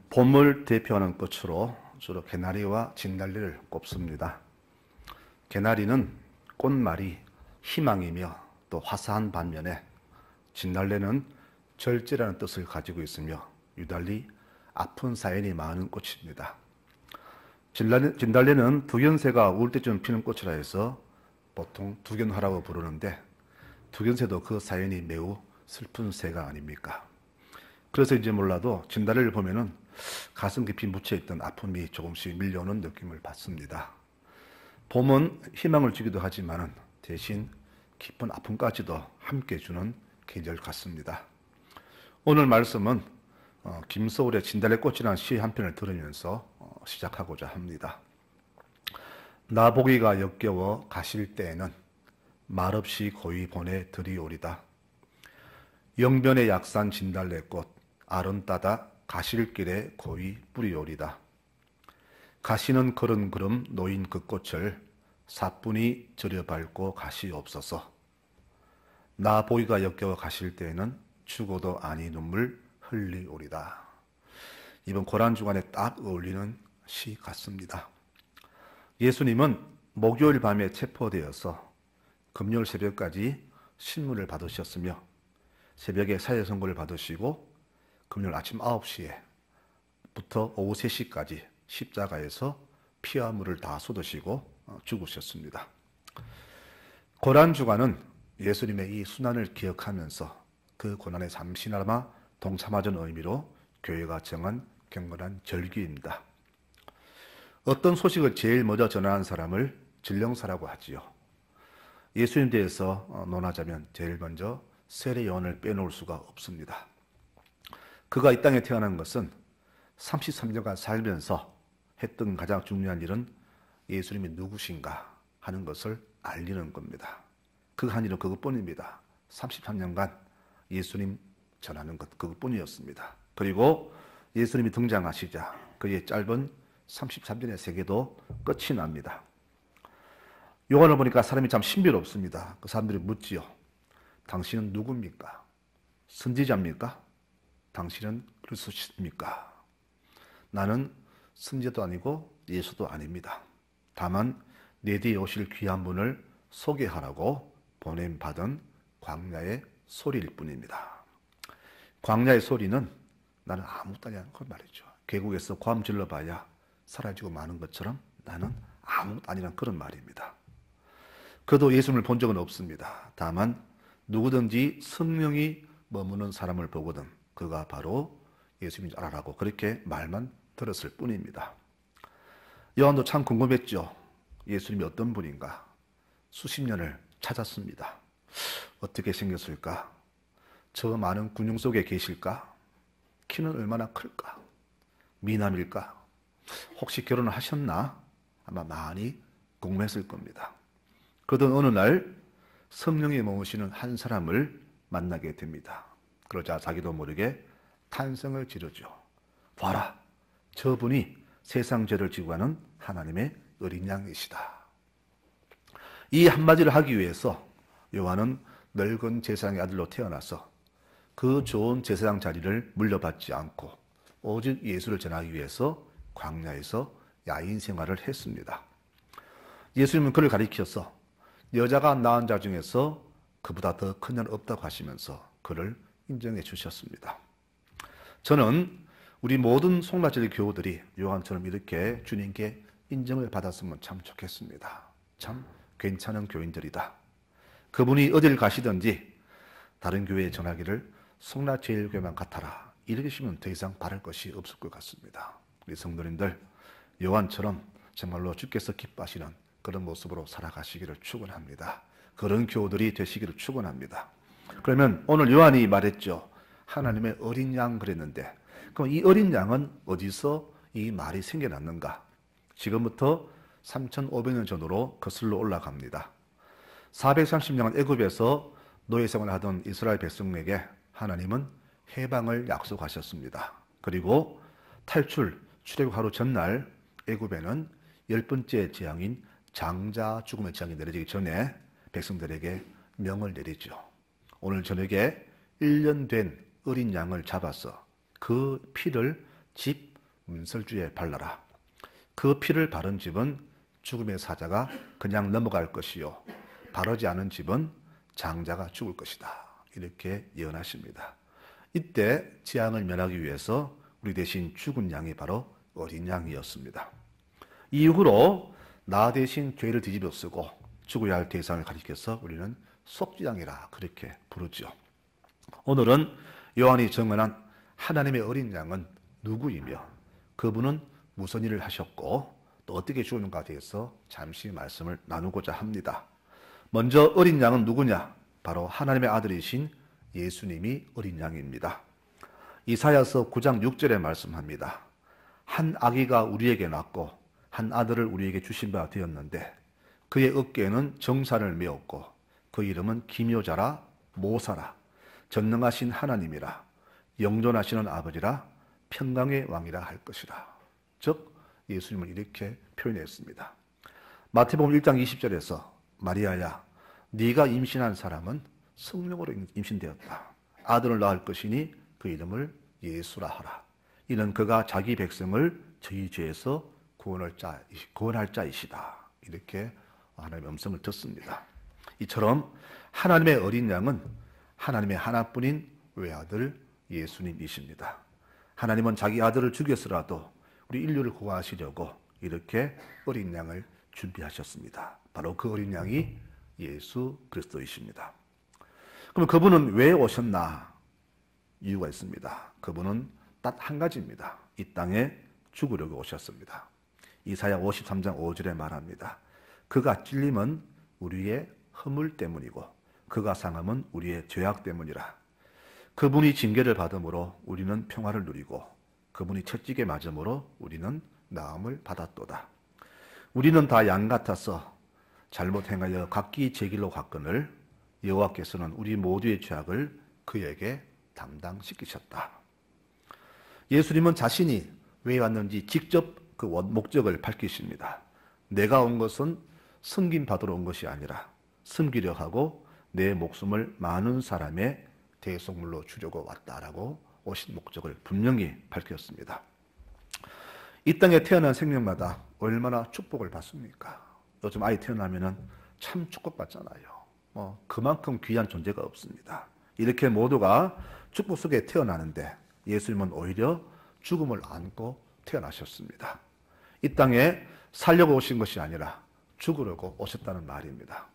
봄을 대표하는 꽃으로 주로 개나리와 진달래를 꼽습니다. 개나리는 꽃말이 희망이며 또 화사한 반면에 진달래는 절제라는 뜻을 가지고 있으며 유달리 아픈 사연이 많은 꽃입니다. 진달래는 두견새가 울 때쯤 피는 꽃이라 해서 보통 두견화라고 부르는데 두견새도 그 사연이 매우 슬픈 새가 아닙니까? 그래서인지 몰라도 진달래를 보면은 가슴 깊이 묻혀있던 아픔이 조금씩 밀려오는 느낌을 받습니다. 봄은 희망을 주기도 하지만은 대신 깊은 아픔까지도 함께 주는 계절 같습니다. 오늘 말씀은 김소울의 진달래꽃이라는 시 한 편을 들으면서 시작하고자 합니다. 나보기가 역겨워 가실 때에는 말없이 고이 보내 드리오리다. 영변의 약산 진달래꽃 알은 따다 가실 길에 고이 뿌리오리다. 가시는 걸은 걸음 놓인 그 꽃을 사뿐히 들여밟고 가시옵소서. 나 보기가 역겨워 가실 때에는 죽어도 아니 눈물 흘리오리다. 이번 고난주간에 딱 어울리는 시 같습니다. 예수님은 목요일 밤에 체포되어서 금요일 새벽까지 신문을 받으셨으며 새벽에 사회선고를 받으시고 금요일 아침 9시에부터 오후 3시까지 십자가에서 피와 물을 다 쏟으시고 죽으셨습니다. 고난주간은 예수님의 이 순환을 기억하면서 그 고난에 잠시나마 동참하자는 의미로 교회가 정한 경건한 절기입니다. 어떤 소식을 제일 먼저 전하는 사람을 진령사라고 하지요. 예수님 대해서 논하자면 제일 먼저 세례 요한을 빼놓을 수가 없습니다. 그가 이 땅에 태어난 것은 33년간 살면서 했던 가장 중요한 일은 예수님이 누구신가 하는 것을 알리는 겁니다. 그 한 일은 그것뿐입니다. 33년간 예수님 전하는 것 그것뿐이었습니다. 그리고 예수님이 등장하시자 그의 짧은 33년의 세계도 끝이 납니다. 요한을 보니까 사람이 참 신비롭습니다. 그 사람들이 묻지요. 당신은 누굽니까? 선지자입니까? 당신은 그리스도십니까? 나는 선지자도 아니고 예수도 아닙니다. 다만 내 뒤에 오실 귀한 분을 소개하라고 보냄받은 광야의 소리일 뿐입니다. 광야의 소리는 나는 아무것도 아니라는 걸 말이죠. 계곡에서 괌 질러봐야 사라지고 마는 것처럼 나는 아무것도 아니라는 그런 말입니다. 그도 예수님을 본 적은 없습니다. 다만 누구든지 성령이 머무는 사람을 보거든 그가 바로 예수님인 줄 알아라고 그렇게 말만 들었을 뿐입니다. 요한도 참 궁금했죠. 예수님이 어떤 분인가? 수십 년을 찾았습니다. 어떻게 생겼을까? 저 많은 군용 속에 계실까? 키는 얼마나 클까? 미남일까? 혹시 결혼을 하셨나? 아마 많이 궁금했을 겁니다. 그러던 어느 날 성령이 머무시는 한 사람을 만나게 됩니다. 그러자 자기도 모르게 탄성을 지르죠. 봐라, 저분이 세상 죄를 지고 가는 하나님의 어린 양이시다. 이 한마디를 하기 위해서 요한은 늙은 제사장의 아들로 태어나서 그 좋은 제사장 자리를 물려받지 않고 오직 예수를 전하기 위해서 광야에서 야인 생활을 했습니다. 예수님은 그를 가리켜서 여자가 낳은 자 중에서 그보다 더 큰 자는 없다고 하시면서 그를 인정해 주셨습니다. 저는 우리 모든 송라질 교우들이 요한처럼 이렇게 주님께 인정을 받았으면 참 좋겠습니다. 참 괜찮은 교인들이다. 그분이 어딜 가시든지 다른 교회에 전하기를 송라제일교회만 같아라. 이러시면 더 이상 바랄 것이 없을 것 같습니다. 우리 성도님들 요한처럼 정말로 주께서 기뻐하시는 그런 모습으로 살아가시기를 축원합니다. 그런 교우들이 되시기를 축원합니다. 그러면 오늘 요한이 말했죠. 하나님의 어린 양 그랬는데 그럼 이 어린 양은 어디서 이 말이 생겨났는가? 지금부터 3,500년 전으로 거슬러 올라갑니다. 430년간 애굽에서 노예 생활을 하던 이스라엘 백성에게 하나님은 해방을 약속하셨습니다. 그리고 출애굽 하루 전날 애굽에는 10번째 재앙인 장자 죽음의 재앙이 내려지기 전에 백성들에게 명을 내리죠. 오늘 저녁에 1년 된 어린 양을 잡아서 그 피를 집 문설주에 발라라. 그 피를 바른 집은 죽음의 사자가 그냥 넘어갈 것이요 바르지 않은 집은 장자가 죽을 것이다. 이렇게 예언하십니다. 이때 재앙을 면하기 위해서 우리 대신 죽은 양이 바로 어린 양이었습니다. 이후로 나 대신 죄를 뒤집어 쓰고 죽어야 할 대상을 가리켜서 우리는 속죄양이라 그렇게 부르죠. 오늘은 요한이 증언한 하나님의 어린 양은 누구이며 그분은 무슨 일을 하셨고 또 어떻게 죽었는가에 대해서 잠시 말씀을 나누고자 합니다. 먼저 어린 양은 누구냐? 바로 하나님의 아들이신 예수님이 어린 양입니다. 이사야서 9장 6절에 말씀합니다. 한 아기가 우리에게 낳고 한 아들을 우리에게 주신 바 되었는데 그의 어깨에는 정사를 메었고 그 이름은 기묘자라 모사라 전능하신 하나님이라 영존하시는 아버지라 평강의 왕이라 할 것이라. 즉 예수님을 이렇게 표현했습니다. 마태복음 1장 20절에서 마리아야 네가 임신한 사람은 성령으로 임신되었다. 아들을 낳을 것이니 그 이름을 예수라 하라. 이는 그가 자기 백성을 저희 죄에서 구원할 자이시다. 이렇게 하나님의 음성을 듣습니다. 이처럼 하나님의 어린 양은 하나님의 하나뿐인 외아들 예수님이십니다. 하나님은 자기 아들을 죽였으라도 우리 인류를 구원하시려고 이렇게 어린 양을 준비하셨습니다. 바로 그 어린 양이 예수 그리스도이십니다. 그럼 그분은 왜 오셨나? 이유가 있습니다. 그분은 딱 한 가지입니다. 이 땅에 죽으려고 오셨습니다. 이사야 53장 5절에 말합니다. 그가 찔림은 우리의 허물 때문이고 그가 상함은 우리의 죄악 때문이라. 그분이 징계를 받음으로 우리는 평화를 누리고 그분이 채찍에 맞음으로 우리는 나음을 받았도다. 우리는 다 양 같아서 잘못 행하여 각기 제 길로 갔거늘 여호와께서는 우리 모두의 죄악을 그에게 담당시키셨다. 예수님은 자신이 왜 왔는지 직접 그 목적을 밝히십니다. 내가 온 것은 섬김 받으러 온 것이 아니라 섬기려 하고 내 목숨을 많은 사람의 대속물로 주려고 왔다라고 오신 목적을 분명히 밝혔습니다. 이 땅에 태어난 생명마다 얼마나 축복을 받습니까? 요즘 아이 태어나면은 참 축복받잖아요. 그만큼 귀한 존재가 없습니다. 이렇게 모두가 축복 속에 태어나는데 예수님은 오히려 죽음을 안고 태어나셨습니다. 이 땅에 살려고 오신 것이 아니라 죽으려고 오셨다는 말입니다.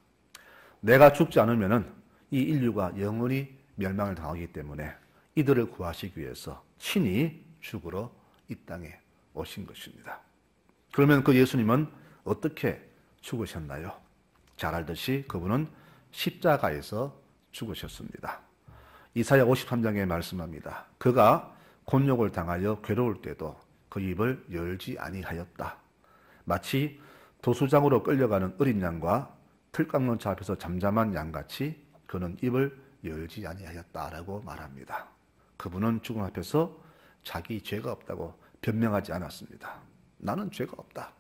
내가 죽지 않으면은 이 인류가 영원히 멸망을 당하기 때문에 이들을 구하시기 위해서 친히 죽으러 이 땅에 오신 것입니다. 그러면 그 예수님은 어떻게 죽으셨나요? 잘 알듯이 그분은 십자가에서 죽으셨습니다. 이사야 53장에 말씀합니다. 그가 곤욕을 당하여 괴로울 때도 그 입을 열지 아니하였다. 마치 도수장으로 끌려가는 어린 양과 틀 깎는 차 앞에서 잠잠한 양같이 그는 입을 열지 아니하였다라고 말합니다. 그분은 죽음 앞에서 자기 죄가 없다고 변명하지 않았습니다. 나는 죄가 없다.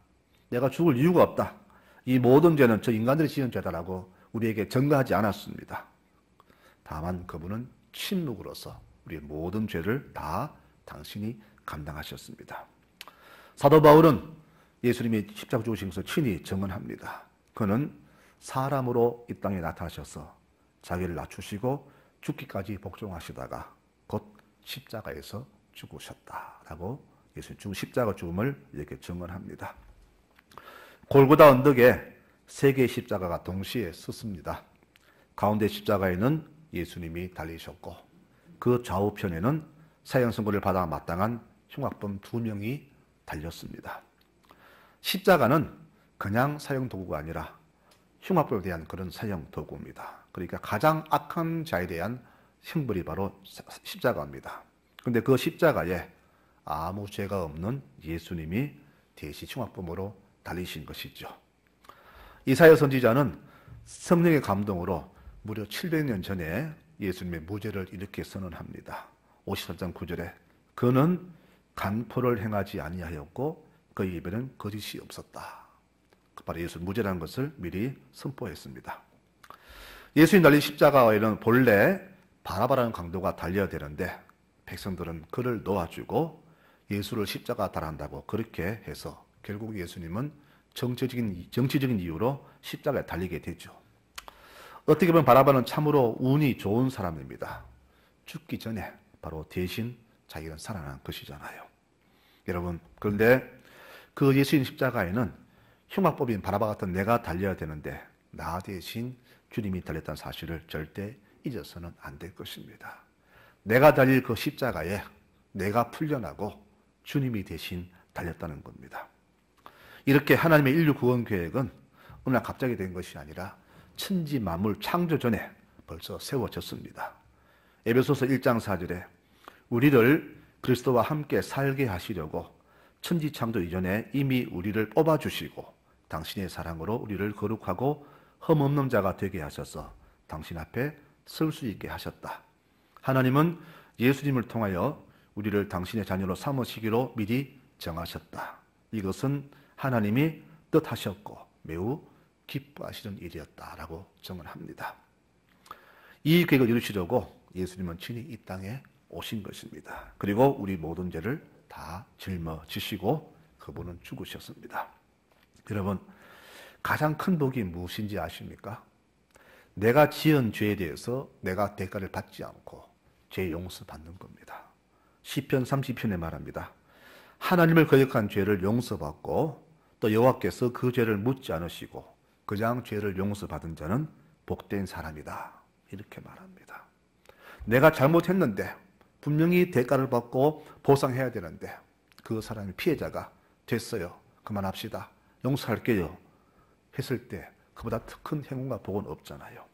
내가 죽을 이유가 없다. 이 모든 죄는 저 인간들이 지은 죄다라고 우리에게 증거하지 않았습니다. 다만 그분은 침묵으로서 우리의 모든 죄를 다 당신이 감당하셨습니다. 사도 바울은 예수님이 십자가 죽으신 것을 친히 증언합니다. 그는 사람으로 이 땅에 나타나셔서 자기를 낮추시고 죽기까지 복종하시다가 곧 십자가에서 죽으셨다라고 예수님 십자가 죽음을 이렇게 증언합니다. 골고다 언덕에 세 개의 십자가가 동시에 섰습니다. 가운데 십자가에는 예수님이 달리셨고 그 좌우편에는 사형 선고를 받아 마땅한 흉악범 2명이 달렸습니다. 십자가는 그냥 사형 도구가 아니라 흉악범에 대한 그런 사형 도구입니다. 그러니까 가장 악한 자에 대한 형벌이 바로 십자가입니다. 그런데 그 십자가에 아무 죄가 없는 예수님이 대신 흉악범으로 달리신 것이죠. 이사야 선지자는 성령의 감동으로 무려 700년 전에 예수님의 무죄를 이렇게 선언합니다. 53장 9절에 그는 간포를 행하지 아니하였고 그 입에는 거짓이 없었다. 바로 예수 무죄라는 것을 미리 선포했습니다. 예수님 달린 십자가에는 본래 바라바라는 강도가 달려야 되는데 백성들은 그를 놓아주고 예수를 십자가 달한다고 그렇게 해서 결국 예수님은 정치적인 이유로 십자가에 달리게 되죠. 어떻게 보면 바라바는 참으로 운이 좋은 사람입니다. 죽기 전에 바로 대신 자기는 살아난 것이잖아요. 여러분, 그런데 그 예수님 십자가에는 흉악법인 바라바 같은 내가 달려야 되는데 나 대신 주님이 달렸다는 사실을 절대 잊어서는 안 될 것입니다. 내가 달릴 그 십자가에 내가 풀려나고 주님이 대신 달렸다는 겁니다. 이렇게 하나님의 인류 구원 계획은 어느 날 갑자기 된 것이 아니라 천지 만물 창조 전에 벌써 세워졌습니다. 에베소서 1장 4절에 우리를 그리스도와 함께 살게 하시려고 천지 창조 이전에 이미 우리를 뽑아주시고 당신의 사랑으로 우리를 거룩하고 흠없는 자가 되게 하셔서 당신 앞에 설 수 있게 하셨다. 하나님은 예수님을 통하여 우리를 당신의 자녀로 삼으시기로 미리 정하셨다. 이것은 하나님이 뜻하셨고 매우 기뻐하시는 일이었다라고 정언합니다. 이 계획을 이루시려고 예수님은 친히 이 땅에 오신 것입니다. 그리고 우리 모든 죄를 다 짊어지시고 그분은 죽으셨습니다. 여러분, 가장 큰 복이 무엇인지 아십니까? 내가 지은 죄에 대해서 내가 대가를 받지 않고 죄 용서받는 겁니다. 시편 30편에 말합니다. 하나님을 거역한 죄를 용서받고 또 여호와께서 그 죄를 묻지 않으시고 그냥 죄를 용서받은 자는 복된 사람이다. 이렇게 말합니다. 내가 잘못했는데 분명히 대가를 받고 보상해야 되는데 그 사람이 피해자가 됐어요. 그만합시다. 용서할게요. 했을 때 그보다 더 큰 행운과 복은 없잖아요.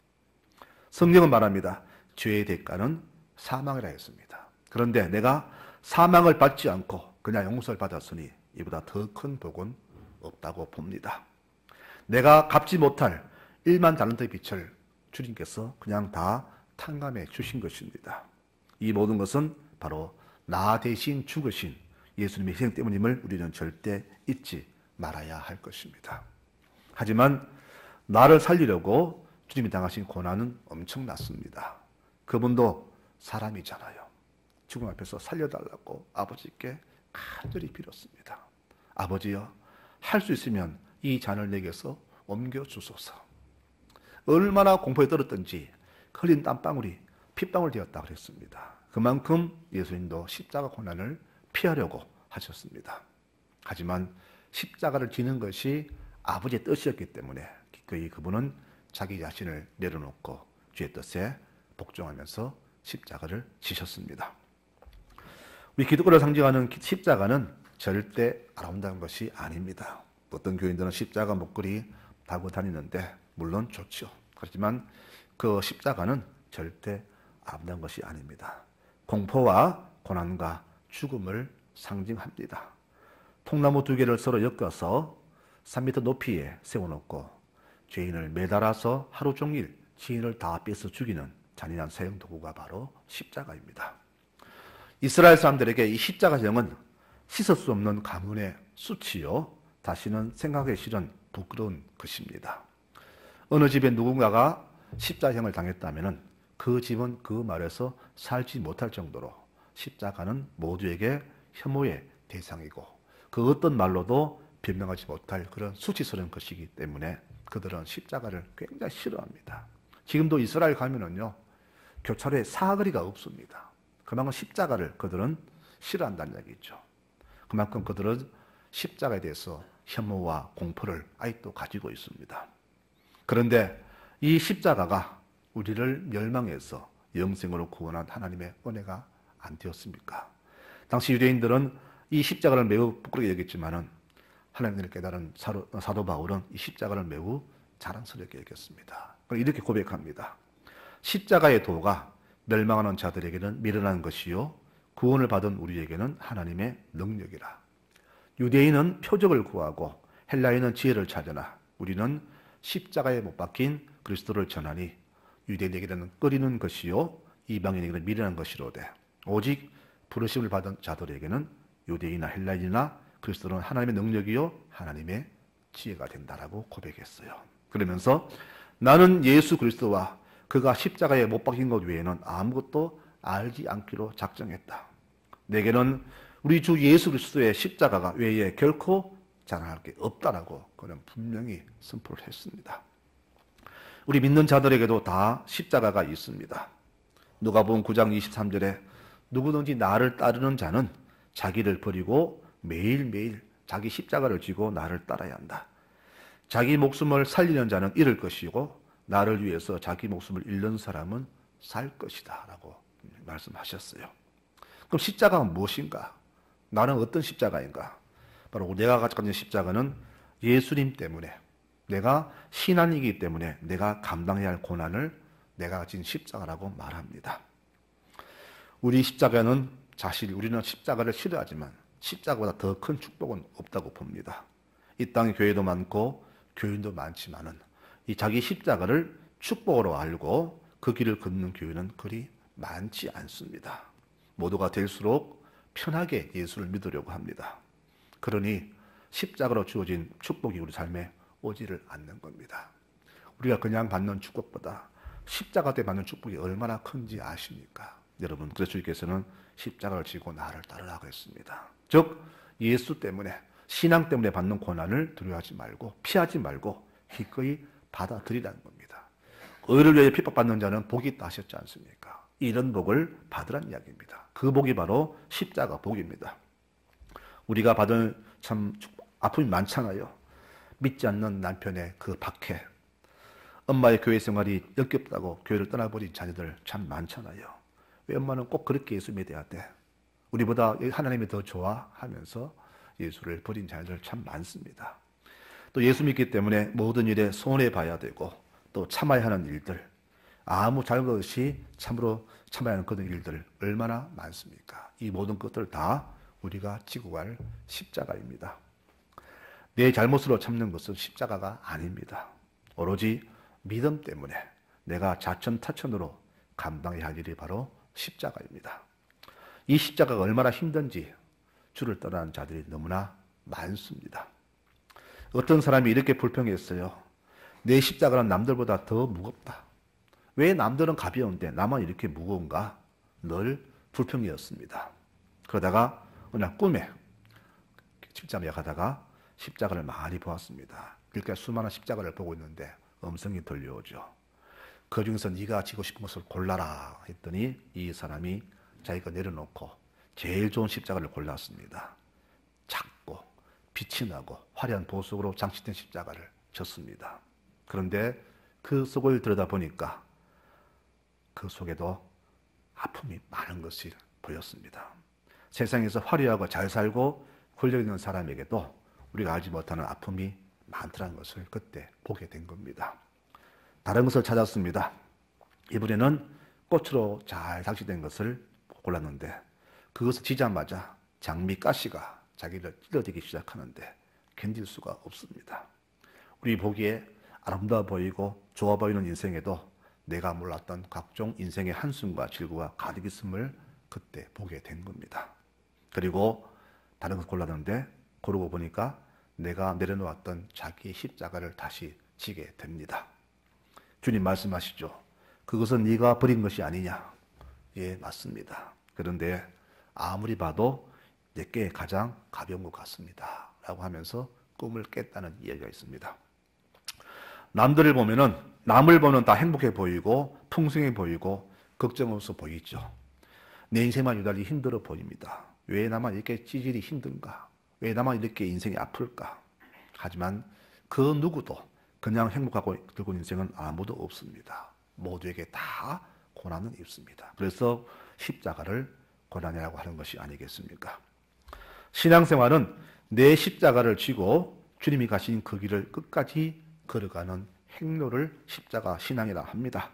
성경은 말합니다. 죄의 대가는 사망이라 했습니다. 그런데 내가 사망을 받지 않고 그냥 용서를 받았으니 이보다 더 큰 복은 없다고 봅니다. 내가 갚지 못할 1만 달란트의 빚을 주님께서 그냥 다 탕감해 주신 것입니다. 이 모든 것은 바로 나 대신 죽으신 예수님의 희생 때문임을 우리는 절대 잊지 말아야 할 것입니다. 하지만 나를 살리려고 주님이 당하신 고난은 엄청났습니다. 그분도 사람이잖아요. 죽음 앞에서 살려달라고 아버지께 간절히 빌었습니다. 아버지여, 할 수 있으면 이 잔을 내게서 옮겨주소서. 얼마나 공포에 떨었던지 흘린 땀방울이 핏방울 되었다 그랬습니다. 그만큼 예수님도 십자가 고난을 피하려고 하셨습니다. 하지만 십자가를 지는 것이 아버지의 뜻이었기 때문에 기꺼이 그분은 자기 자신을 내려놓고 주의 뜻에 복종하면서 십자가를 지셨습니다. 우리 기독교를 상징하는 십자가는 절대 아름다운 것이 아닙니다. 어떤 교인들은 십자가 목걸이 달고 다니는데 물론 좋죠. 그렇지만 그 십자가는 절대 아름다운 것이 아닙니다. 공포와 고난과 죽음을 상징합니다. 통나무 2개를 서로 엮어서 3m 높이에 세워놓고 죄인을 매달아서 하루 종일 지인을 다 뺏어 죽이는 잔인한 사형 도구가 바로 십자가입니다. 이스라엘 사람들에게 이 십자가형은 씻을 수 없는 가문의 수치요, 다시는 생각하기 싫은 부끄러운 것입니다. 어느 집에 누군가가 십자가형을 당했다면 그 집은 그 말에서 살지 못할 정도로 십자가는 모두에게 혐오의 대상이고 그 어떤 말로도 변명하지 못할 그런 수치스러운 것이기 때문에 그들은 십자가를 굉장히 싫어합니다. 지금도 이스라엘 가면은요, 교차로에 사거리가 없습니다. 그만큼 십자가를 그들은 싫어한다는 얘기죠. 그만큼 그들은 십자가에 대해서 혐오와 공포를 아직도 가지고 있습니다. 그런데 이 십자가가 우리를 멸망해서 영생으로 구원한 하나님의 은혜가 안 되었습니까? 당시 유대인들은 이 십자가를 매우 부끄럽게 여겼지만은 하나님을 깨달은 사도 바울은 이 십자가를 매우 자랑스럽게 여겼습니다. 이렇게 고백합니다. 십자가의 도가 멸망하는 자들에게는 미련한 것이요 구원을 받은 우리에게는 하나님의 능력이라. 유대인은 표적을 구하고 헬라인은 지혜를 찾으나 우리는 십자가에 못 박힌 그리스도를 전하니 유대인에게는 꺼리는 것이요 이방인에게는 미련한 것이로되 오직 부르심을 받은 자들에게는 유대인이나 헬라인이나 그리스도는 하나님의 능력이요 하나님의 지혜가 된다라고 고백했어요. 그러면서 나는 예수 그리스도와 그가 십자가에 못 박힌 것 외에는 아무것도 알지 않기로 작정했다. 내게는 우리 주 예수 그리스도의 십자가가 외에 결코 자랑할 게 없다라고 그는 분명히 선포를 했습니다. 우리 믿는 자들에게도 다 십자가가 있습니다. 누가복음 9장 23절에 누구든지 나를 따르는 자는 자기를 버리고 매일매일 자기 십자가를 지고 나를 따라야 한다. 자기 목숨을 살리는 자는 잃을 것이고 나를 위해서 자기 목숨을 잃는 사람은 살 것이다 라고 말씀하셨어요. 그럼 십자가가 무엇인가? 나는 어떤 십자가인가? 바로 내가 가지고 있는 십자가는 예수님 때문에, 내가 신앙이기 때문에 내가 감당해야 할 고난을 내가 가진 십자가라고 말합니다. 우리 십자가는 우리는 십자가를 싫어하지만 십자가보다 더 큰 축복은 없다고 봅니다. 이 땅에 교회도 많고 교인도 많지만은 이 자기 십자가를 축복으로 알고 그 길을 걷는 교회는 그리 많지 않습니다. 모두가 될수록 편하게 예수를 믿으려고 합니다. 그러니 십자가로 주어진 축복이 우리 삶에 오지를 않는 겁니다. 우리가 그냥 받는 축복보다 십자가 때 받는 축복이 얼마나 큰지 아십니까? 여러분, 그래서 주님께서는 십자가를 지고 나를 따르라고 했습니다. 즉 예수 때문에, 신앙 때문에 받는 고난을 두려워하지 말고 피하지 말고 기꺼이 받아들이라는 겁니다. 의를 위해 핍박받는 자는 복이 있다 하셨지 않습니까? 이런 복을 받으란 이야기입니다. 그 복이 바로 십자가 복입니다. 우리가 받은 참 아픔이 많잖아요. 믿지 않는 남편의 그 박해, 엄마의 교회 생활이 역겹다고 교회를 떠나버린 자녀들 참 많잖아요. 왜 엄마는 꼭 그렇게 예수 믿어야 돼? 우리보다 하나님이 더 좋아하면서 예수를 버린 자녀들 참 많습니다. 또 예수 믿기 때문에 모든 일에 손해봐야 되고 또 참아야 하는 일들, 아무 잘못 없이 참으로 참아야 하는 그런 일들 얼마나 많습니까? 이 모든 것들 다 우리가 지고 갈 십자가입니다. 내 잘못으로 참는 것은 십자가가 아닙니다. 오로지 믿음 때문에 내가 자천타천으로 감당해야 할 일이 바로 십자가입니다. 이 십자가가 얼마나 힘든지 주를 떠나는 자들이 너무나 많습니다. 어떤 사람이 이렇게 불평했어요. 내 십자가는 남들보다 더 무겁다. 왜 남들은 가벼운데 나만 이렇게 무거운가? 늘 불평이었습니다. 그러다가 어느 날 꿈에 십자가에 가다가 십자가를 많이 보았습니다. 그러니까 수많은 십자가를 보고 있는데 음성이 들려오죠. 그 중에서 네가 지고 싶은 것을 골라라 했더니 이 사람이 자기가 내려놓고 제일 좋은 십자가를 골랐습니다. 작고 빛이 나고 화려한 보석으로 장식된 십자가를 졌습니다. 그런데 그 속을 들여다보니까 그 속에도 아픔이 많은 것이 보였습니다. 세상에서 화려하고 잘 살고 권력 있는 사람에게도 우리가 알지 못하는 아픔이 많다는 것을 그때 보게 된 겁니다. 다른 것을 찾았습니다. 이번에는 꽃으로 잘 장식된 것을 골랐는데 그것을 지자마자 장미 가시가 자기를 찔러대기 시작하는데 견딜 수가 없습니다. 우리 보기에 아름다워 보이고 좋아 보이는 인생에도 내가 몰랐던 각종 인생의 한숨과 질구가 가득 있음을 그때 보게 된 겁니다. 그리고 다른 것을 골랐는데 고르고 보니까 내가 내려놓았던 자기의 십자가를 다시 지게 됩니다. 주님 말씀하시죠. 그것은 네가 버린 것이 아니냐. 예, 맞습니다. 그런데 아무리 봐도 내게 가장 가벼운 것 같습니다. 라고 하면서 꿈을 깼다는 이야기가 있습니다. 남을 보면 다 행복해 보이고 풍성해 보이고 걱정 없어 보이죠. 내 인생만 유달리 힘들어 보입니다. 왜 나만 이렇게 찌질이 힘든가? 왜 나만 이렇게 인생이 아플까? 하지만 그 누구도 그냥 행복하고 들고 인생은 아무도 없습니다. 모두에게 다 고난은 있습니다. 그래서 십자가를 고난이라고 하는 것이 아니겠습니까? 신앙생활은 내 십자가를 쥐고 주님이 가신 그 길을 끝까지 걸어가는 행로를 십자가 신앙이라 합니다.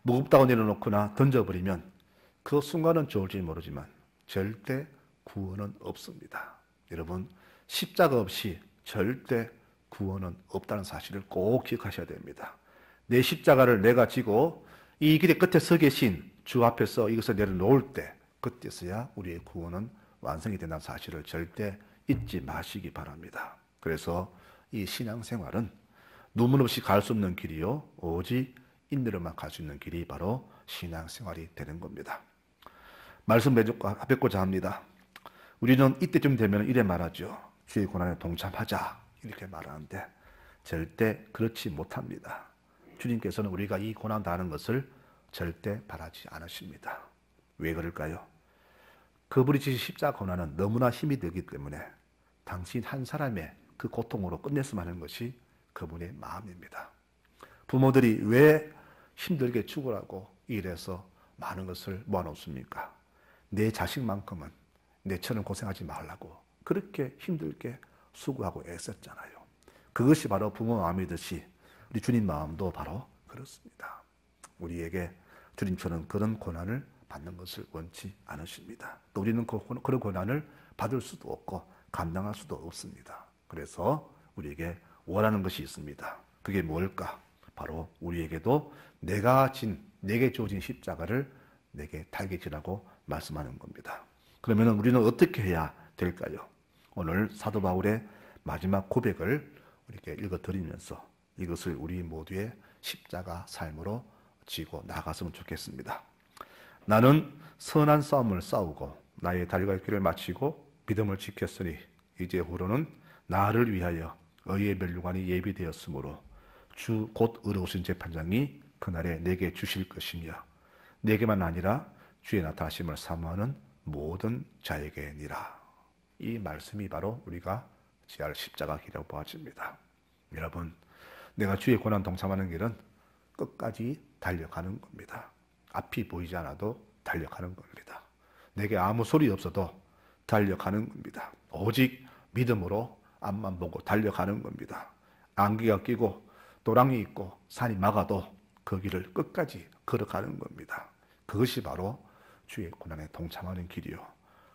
무겁다고 내려놓거나 던져버리면 그 순간은 좋을지 모르지만 절대 구원은 없습니다. 여러분, 십자가 없이 절대 구원은 없다는 사실을 꼭 기억하셔야 됩니다. 내 십자가를 내가 지고 이 길의 끝에 서 계신 주 앞에서 이것을 내려놓을 때 그때서야 우리의 구원은 완성이 된다는 사실을 절대 잊지 마시기 바랍니다. 그래서 이 신앙생활은 눈물 없이 갈 수 없는 길이요 오직 인내로만 갈 수 있는 길이 바로 신앙생활이 되는 겁니다. 말씀 맺고자 합니다. 우리는 이때쯤 되면 이래 말하죠. 주의 고난에 동참하자 이렇게 말하는데 절대 그렇지 못합니다. 주님께서는 우리가 이 고난 당하는 것을 절대 바라지 않으십니다. 왜 그럴까요? 그분이 지신 십자가 고난은 너무나 힘이 들기 때문에 당신 한 사람의 그 고통으로 끝냈으면 하는 것이 그분의 마음입니다. 부모들이 왜 힘들게 죽으라고 일해서 많은 것을 모아놓습니까? 내 자식만큼은 내처럼 고생하지 말라고 그렇게 힘들게 수고하고 애썼잖아요. 그것이 바로 부모 마음이듯이 우리 주님 마음도 바로 그렇습니다. 우리에게 주님처럼 그런 고난을 받는 것을 원치 않으십니다. 또 우리는 그런 고난을 받을 수도 없고 감당할 수도 없습니다. 그래서 우리에게 원하는 것이 있습니다. 그게 뭘까? 바로 우리에게도 내게 주어진 십자가를 내게 달게 지라고 말씀하는 겁니다. 그러면 우리는 어떻게 해야 될까요? 오늘 사도 바울의 마지막 고백을 이렇게 읽어드리면서 이것을 우리 모두의 십자가 삶으로 지고 나갔으면 좋겠습니다. 나는 선한 싸움을 싸우고 나의 달려갈 길을 마치고 믿음을 지켰으니 이제후로는 나를 위하여 의의 멸류관이 예비되었으므로 주 곧 의로우신 재판장이 그날에 내게 주실 것이며 내게만 아니라 주의 나타나심을 사모하는 모든 자에게니라. 이 말씀이 바로 우리가 지할 십자가 길이라고 보아집니다. 여러분, 내가 주의 고난 동참하는 길은 끝까지 달려가는 겁니다. 앞이 보이지 않아도 달려가는 겁니다. 내게 아무 소리 없어도 달려가는 겁니다. 오직 믿음으로 앞만 보고 달려가는 겁니다. 안개가 끼고 도랑이 있고 산이 막아도 그 길을 끝까지 걸어가는 겁니다. 그것이 바로 주의 고난에 동참하는 길이요.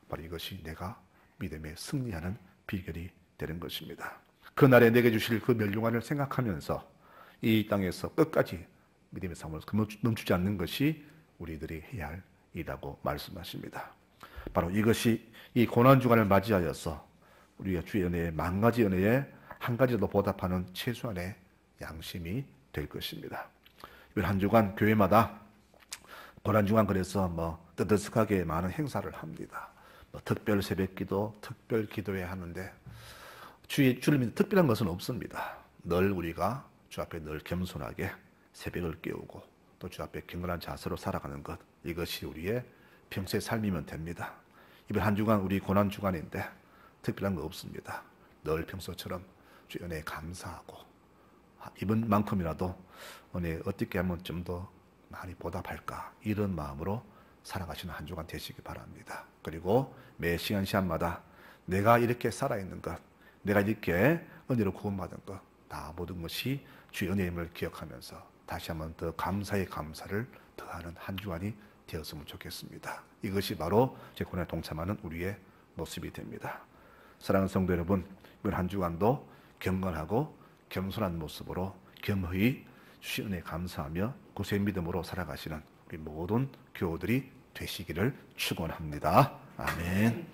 바로 이것이 내가 믿음에 승리하는 비결이 되는 것입니다. 그날에 내게 주실 그 멸류관을 생각하면서 이 땅에서 끝까지 믿음의 삶을 멈추지 않는 것이 우리들이 해야 할 일이라고 말씀하십니다. 바로 이것이 이 고난주간을 맞이하여서 우리가 주의 은혜에 만 가지 은혜에 한 가지도 보답하는 최소한의 양심이 될 것입니다. 이번 한 주간 교회마다 고난주간 그래서 뜨뜻하게 많은 행사를 합니다. 특별 새벽기도, 특별 기도회 하는데 주를 믿는 특별한 것은 없습니다. 늘 우리가 주 앞에 늘 겸손하게 새벽을 깨우고 또 주 앞에 경건한 자세로 살아가는 것, 이것이 우리의 평소의 삶이면 됩니다. 이번 한 주간 우리 고난 주간인데 특별한 거 없습니다. 늘 평소처럼 주의 은혜에 감사하고 이번만큼이라도 은혜 어떻게 하면 좀 더 많이 보답할까 이런 마음으로 살아가시는 한 주간 되시기 바랍니다. 그리고 매 시간마다 내가 이렇게 살아있는 것, 내가 이렇게 은혜로 구원받은 것, 다 모든 것이 주의 은혜임을 기억하면서 다시 한번 더 감사의 감사를 더하는 한 주간이 되었으면 좋겠습니다. 이것이 바로 제 고난에 동참하는 우리의 모습이 됩니다. 사랑하는 성도 여러분, 이번 한 주간도 경건하고 겸손한 모습으로 겸허히 주신 은혜에 감사하며 구세의 믿음으로 살아가시는 우리 모든 교우들이 되시기를 축원합니다. 아멘.